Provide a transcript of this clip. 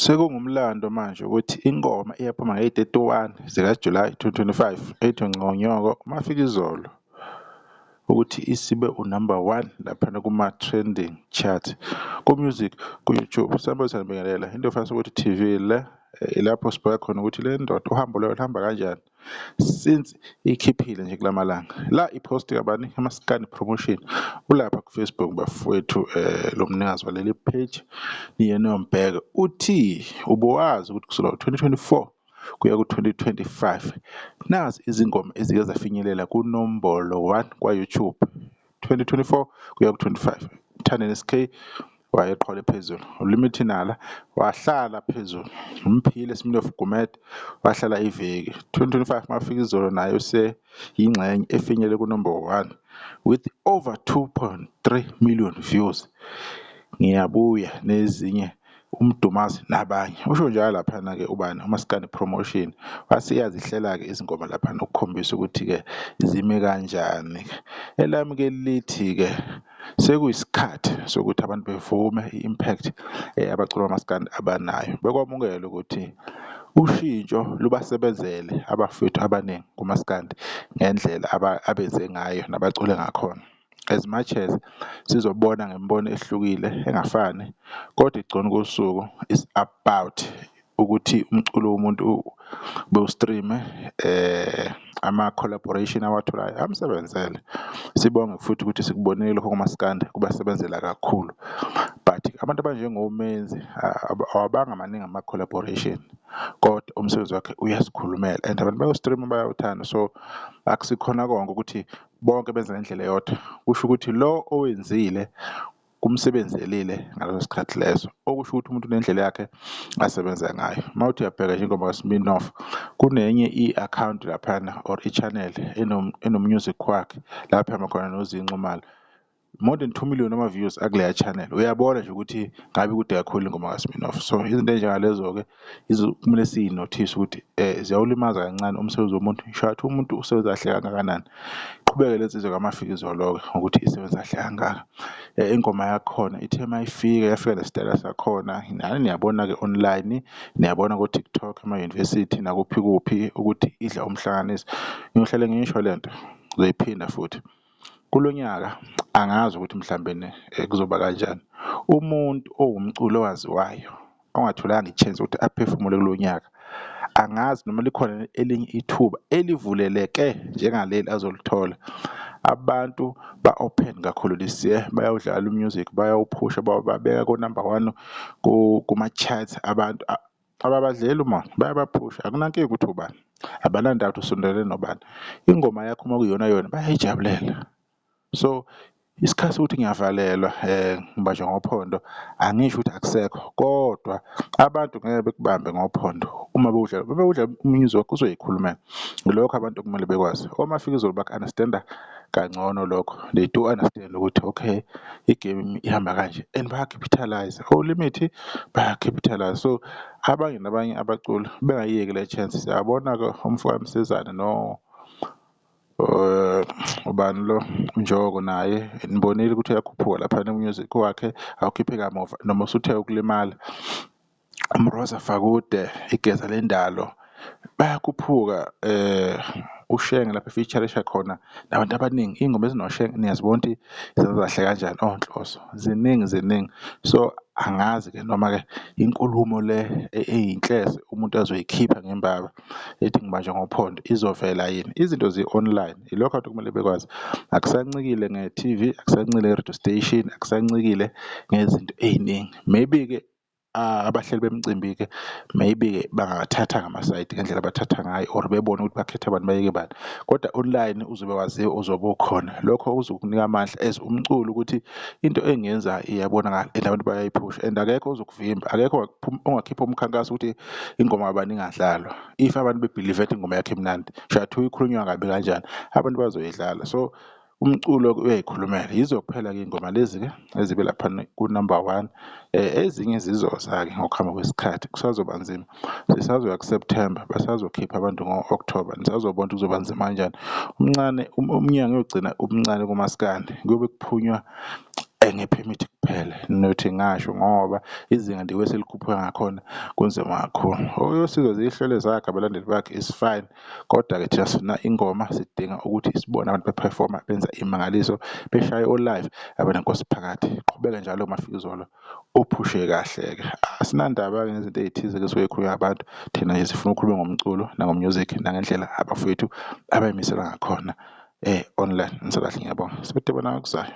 Sekungumlando manje ukuthi ingoma iyaphuma nge-31 zikaJulayi 2025 ethi Ngqonyoko Mafikizolo ukuthi isibe unumber 1 laphana kuma-trending chart ku-music ku-YouTube. Sambonisa ngibingelela into efana ukuthi TV le ilapho sibheka khona ukuthi le ndoda uhambo lwayo luhamba kanjani since ikhiphile nje kulamalanga la iposti kabani amaskani promotion ulapha ku-Facebook bafowethu lo mnikazi waleli page niyena yombheka uthi ubuwazi ukuthi kusukela ngo-2024 kuya ku-2025 nazi izingoma ezike zafinyelela kunombolo 1 kwa-YouTube 2024 kuya ku-25 Mthandeni SK wayeqhwale phezulu uLimit Nala wahlala phezulu uMphile Smirnoff Gumede wahlala iveki 2025 Mafikizolo nayo yingxenye efinyele kunomber 1 with over 2.3 million views. Ngiyabuya nezinye uMdumazi nabanye usho njalo laphana ke ubani umaskandi promotion wasiyazihlela ke izingoma laphana ukukhombisa ukuthi ke zime kanjani elami ke lithi ke sekuyisikhathi sokuthi abantu bevume i-impact abaculi bamaskandi abanayo bekwamukela ukuthi ushintsho lubasebenzele abafethu abaningi kumaskandi ngendlela abeze ngayo nabacule ngakhona. As much as sizobona ngembono ehlukile engafani kodwa igcona kosuku is about ukuthi umculo womuntu bewustreame ama-collaboration awatholayo amsebenzele. Sibonge futhi ukuthi sikubonile lokho kumaskandi kubasebenzela kakhulu but abantu abanjengoMenzi awabanga amaningi ama-collaboration kodwa umsebenzi wakhe uyasikhulumela and abantu bayostreama bayawuthanda so akusikhona konke ukuthi bonke benza ngendlela eyodwa kusho ukuthi lo owenzile kumsebenzelile ngaleso sikhathi leso okusho ukuthi umuntu unendlela yakhe asebenza ngayo. Mawuthi uyabheka nje ingoma kaSmirnoff kunenye i-account laphana or i-channel eno-music wakhe lapha ehamba khona noZinxumalo more than 2 million ama-views akuleya channel uyabona nje ukuthi ngabe kude kakhulu ingoma kaSmirnoff so izinto ey'njengalezo-ke kumele siyinothise ukuthi ziyawulimaza kancane umsebenzi womuntu shathu umuntu usebenza kahle kangakanani qhubeke lezi nsizwa kaMafikizolo-ke ukuthi isebenza kahle kangaka. Ingoma yakhona ithe mayifika yafika nesitayela sakhona nani niyabona-ke online niyabona ku-TikTok ama-university nakuphi kuphi ukuthi idla umhlanganisi ngiyohlale ngisho lento ngizoyiphinda futhi kulo nyaka angazi ukuthi mhlawumbe kuzoba kanjani umuntu owumculi owaziwayo ongatholanga i-chance ukuthi aphefumule kulo nyaka angazi noma likhona elinye ithuba elivuleleke njengaleli azolithola. Abantu ba-open kakhulu this year bayawudlala umusic bayawuphusha babeka ko-number 1 kuma-charts abantu ababadlela umona bayabaphusha akunankinga ukuthi ubani abanandaba ukuthi usondelene nobani ingoma yakho uma kuyona yona bayayijabulela so isikhathi sokuthi ngiyavalelwa ngibanjwa ngophondo angisho ukuthi akusekho kodwa abantu ngeke bekubambe ngophondo uma bewudlala umuzi wakho uzoyikhulumela lokho abantu kumele bekwazi oMafikizolo baku-understanda kangcono lokho they do understand ukuthi okay igame ihamba kanje and baya-capitalize oLimit baya-capitalize so abanye nabanye abaculi bengayiyeki le chance siyabona-ke umfowabo Msezane ubani lo Njoko naye nibonile ukuthi uyakhuphuka lapha music wakhe awukhiphe kamuva noma usuthe ukulimala. Mroza Fakude igeza lendalo bayakhuphuka uShenge lapha efeatureisha khona nabantu abaningi iy'ngoma ezinoShenge niyazibona ukuthi zenza kahle kanjani Nhloso ziningi so angazi-ke noma-ke inkulumo le eyinhlese umuntu azoyikhipha ngembaba ethi ngibanjwa ngophondo izovela yini izinto zi-online ilokho abantu kumele bekwazi akusancikile nge-TV akusancikile nge-radio station akusancikile ngezinto ey'ningi maybe-ke abahleli bemicimbi-ke maybe-ke bangathatha ngamasayidi ngendlela abathatha ngayo or bebone ukuthi bakhetha abantu bayeke bani kodwa online uzobe waziwa uzobe ukhona lokho uzokunika amandla as umculi ukuthi into engiyenzayo iyabonakala and abantu bayayiphusha and akekho ozokuvimba akekho ongakhipha umkhankaso ukuthi ingoma kabani ingadlalwa if abantu bebhilive ethi ingoma yakhe imnandi shathu ikhulunywa kabi kanjani abantu bazoyidlala so umculo uyayikhulumela yizo kuphela-ke iy'ngoma lezi-ke ezibe lapha ku-number 1 ezinye zizoza-ke ngokuhamba kwesikhathi kusazoba nzima sisazoya ku-September basazokhipha abantu ngo-October nisazobona ukuthi kuzoba nzima kanjani umnyaka uyogcina umncane kumaskandi kuyobe kuphunywa ngephemithi kuphela, nothi ngasho ngoba izinga ndiwe selikhuphuka ngakhona kunzima kakhulu. Uyosizwa zihlole zakhe abalandeli bakhe is fine, kodwa-ke thina sifuna ingoma, sidinga ukuthi sibone abantu bephefoma benza imangaliso, beshaye o-live abanenkosi phakathi. Qhubeke njalo Mafikizolo, uphushe kahle-ke. Asinandaba-ke nezinto ey'thize ke suke khulunywa abantu, thina nje sifuna ukukhuluma ngomculo nangomusic nangendlela abafowethu abayimisela ngakhona online. Ngisabahle ngiyabonga, sibona kuzayo.